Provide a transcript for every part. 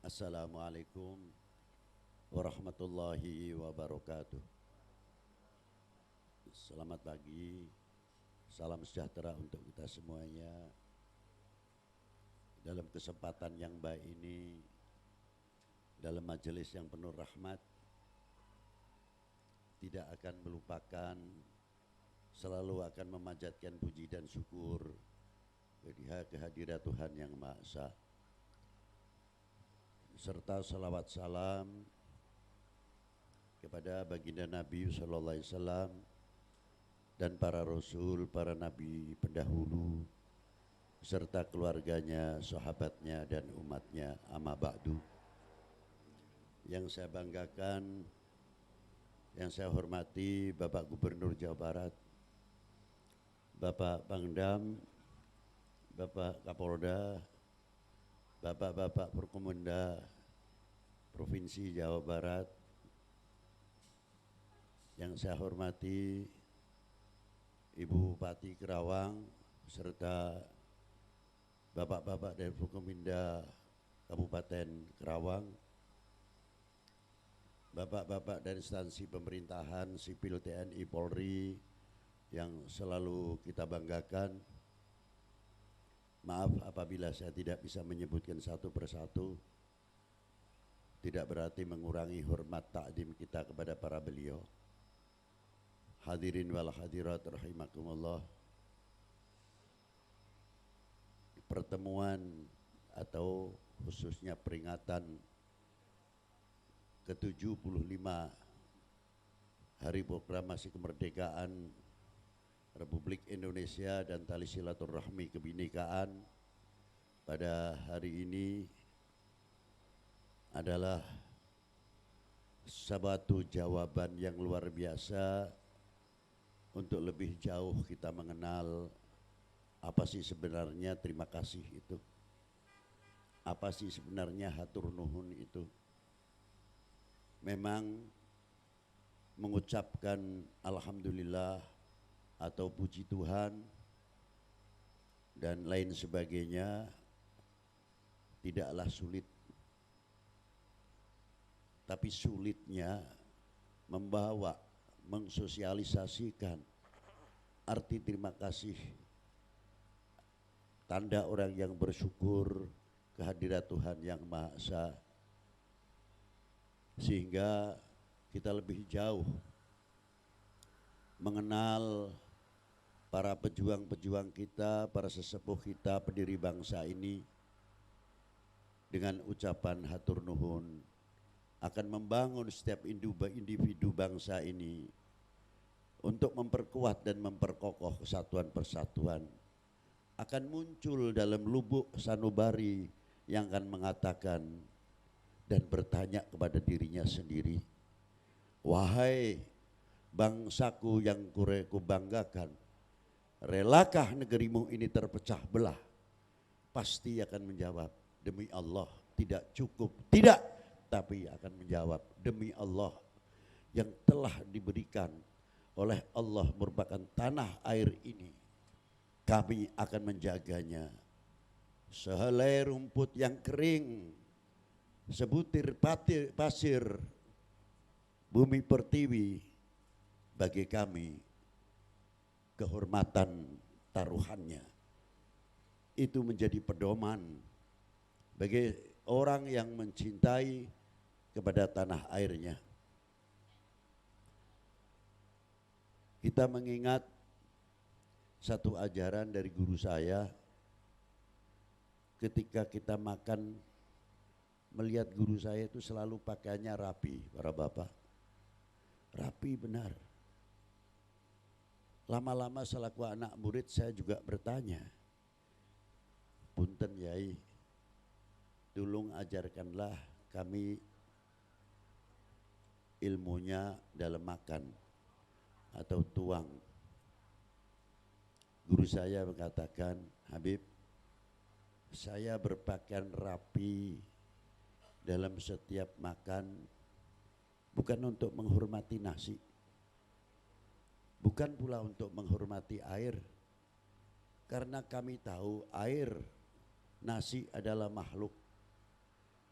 Assalamualaikum warahmatullahi wabarakatuh. Selamat pagi, salam sejahtera untuk kita semuanya. Dalam kesempatan yang baik ini, dalam majelis yang penuh rahmat, tidak akan melupakan, selalu akan memanjatkan puji dan syukur kehadirat Tuhan yang Maha Esa, serta salawat salam kepada baginda Nabi sallallahu alaihi wasallam dan para rasul, para nabi pendahulu serta keluarganya, sahabatnya dan umatnya. Amma ba'du. Yang saya banggakan, yang saya hormati Bapak Gubernur Jawa Barat, Bapak Pangdam, Bapak Kapolda, Bapak-bapak Forkominda Provinsi Jawa Barat, yang saya hormati Ibu Bupati Kerawang serta bapak-bapak dari Forkominda Kabupaten Kerawang, bapak-bapak dari instansi pemerintahan sipil TNI Polri yang selalu kita banggakan. Maaf apabila saya tidak bisa menyebutkan satu persatu, tidak berarti mengurangi hormat takdim kita kepada para beliau. Hadirin wal hadirat rahimakumullah. Pertemuan atau khususnya peringatan ke-75 Hari Proklamasi Kemerdekaan Republik Indonesia dan Tali Silaturahmi Kebinekaan pada hari ini adalah suatu jawaban yang luar biasa untuk lebih jauh kita mengenal apa sih sebenarnya terima kasih itu, apa sih sebenarnya hatur nuhun itu. Memang mengucapkan alhamdulillah atau puji Tuhan dan lain sebagainya tidaklah sulit, tapi sulitnya membawa, mensosialisasikan arti terima kasih, tanda orang yang bersyukur kehadirat Tuhan yang Maha Esa, sehingga kita lebih jauh mengenal para pejuang-pejuang kita, para sesepuh kita, pendiri bangsa ini dengan ucapan hatur nuhun akan membangun setiap individu bangsa ini untuk memperkuat dan memperkokoh kesatuan persatuan. Akan muncul dalam lubuk sanubari yang akan mengatakan dan bertanya kepada dirinya sendiri, wahai bangsaku yang kubanggakan, relakah negerimu ini terpecah belah? Pasti akan menjawab, demi Allah tidak cukup, tidak, tapi akan menjawab, demi Allah yang telah diberikan oleh Allah merupakan tanah air ini, kami akan menjaganya. Sehelai rumput yang kering, sebutir pasir, bumi pertiwi, bagi kami kehormatan taruhannya. Itu menjadi pedoman bagi orang yang mencintai kepada tanah airnya. Kita mengingat satu ajaran dari guru saya, ketika kita makan, melihat guru saya itu selalu pakaiannya rapi, para bapak. Rapi benar. Lama-lama selaku anak murid saya juga bertanya, punten Yai, tolong ajarkanlah kami ilmunya dalam makan atau tuang. Guru saya mengatakan, Habib, saya berpakaian rapi dalam setiap makan bukan untuk menghormati nasi, bukan pula untuk menghormati air, karena kami tahu air, nasi adalah makhluk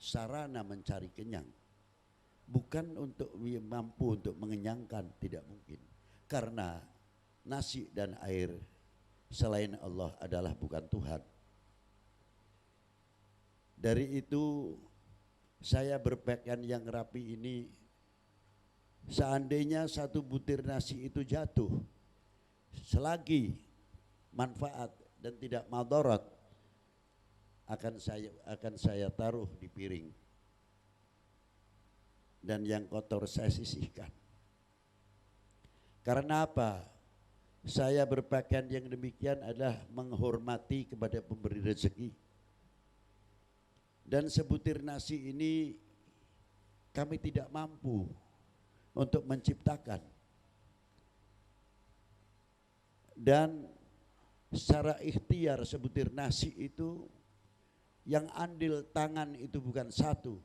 sarana mencari kenyang. Bukan untuk mampu untuk mengenyangkan, tidak mungkin. Karena nasi dan air selain Allah adalah bukan Tuhan. Dari itu saya berpakaian yang rapi ini, seandainya satu butir nasi itu jatuh, selagi manfaat dan tidak madarat, akan saya taruh di piring. Dan yang kotor saya sisihkan. Karena apa? Saya berpakaian yang demikian adalah menghormati kepada pemberi rezeki. Dan sebutir nasi ini kami tidak mampu untuk menciptakan. Dan secara ikhtiar sebutir nasi itu yang andil tangan itu bukan satu.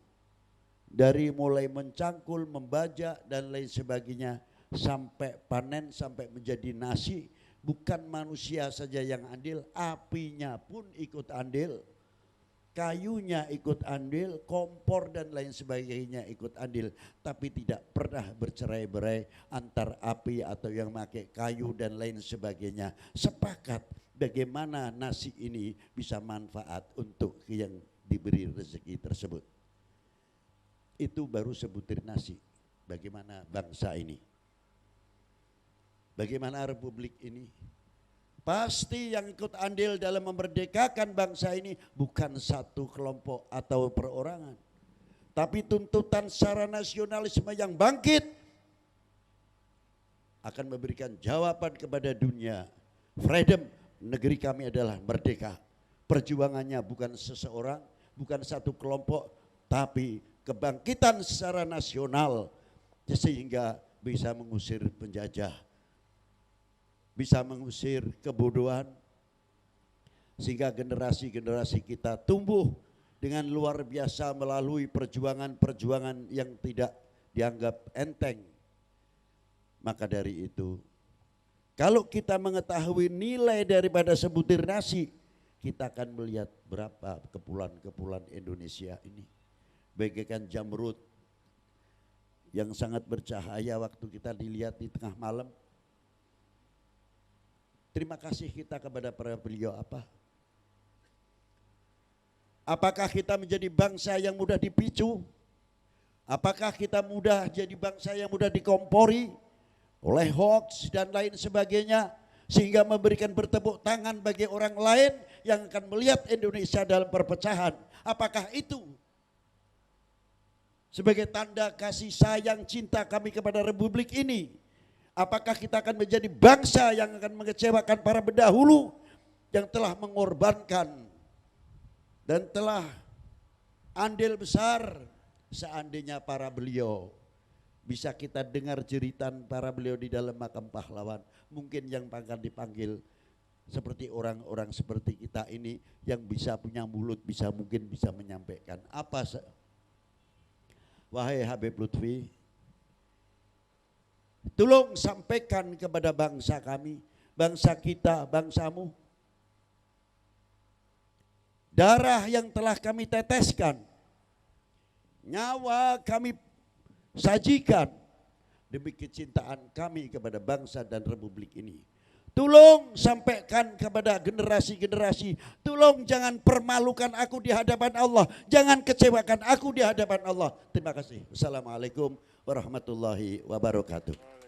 Dari mulai mencangkul, membajak dan lain sebagainya sampai panen, sampai menjadi nasi, bukan manusia saja yang andil, apinya pun ikut andil, kayunya ikut andil, kompor dan lain sebagainya ikut andil, tapi tidak pernah bercerai-berai antar api atau yang pakai kayu dan lain sebagainya. Sepakat bagaimana nasi ini bisa manfaat untuk yang diberi rezeki tersebut. Itu baru sebutir nasi. Bagaimana bangsa ini? Bagaimana republik ini? Pasti yang ikut andil dalam memerdekakan bangsa ini bukan satu kelompok atau perorangan, tapi tuntutan secara nasionalisme yang bangkit akan memberikan jawaban kepada dunia. Freedom, negeri kami adalah merdeka. Perjuangannya bukan seseorang, bukan satu kelompok, tapi kebangkitan secara nasional sehingga bisa mengusir penjajah, bisa mengusir kebodohan, sehingga generasi-generasi kita tumbuh dengan luar biasa melalui perjuangan-perjuangan yang tidak dianggap enteng. Maka dari itu, kalau kita mengetahui nilai daripada sebutir nasi, kita akan melihat berapa kepulauan-kepulauan Indonesia ini bagaikan jamrud yang sangat bercahaya waktu kita dilihat di tengah malam. Terima kasih kita kepada para beliau apa? Apakah kita menjadi bangsa yang mudah dipicu? Apakah kita mudah jadi bangsa yang mudah dikompori oleh hoax dan lain sebagainya, sehingga memberikan bertepuk tangan bagi orang lain yang akan melihat Indonesia dalam perpecahan? Apakah itu sebagai tanda kasih sayang cinta kami kepada republik ini? Apakah kita akan menjadi bangsa yang akan mengecewakan para pendahulu yang telah mengorbankan dan telah andil besar? Seandainya para beliau bisa kita dengar jeritan para beliau di dalam makam pahlawan, mungkin yang akan dipanggil seperti orang-orang seperti kita ini yang bisa punya mulut, mungkin bisa menyampaikan apa. Wahai Habib Lutfi, tolong sampaikan kepada bangsa kami, bangsa kita, bangsamu, darah yang telah kami teteskan, nyawa kami sajikan demi kecintaan kami kepada bangsa dan republik ini. Tolong sampaikan kepada generasi-generasi, tolong jangan permalukan aku di hadapan Allah, jangan kecewakan aku di hadapan Allah. Terima kasih. Wassalamualaikum warahmatullahi wabarakatuh.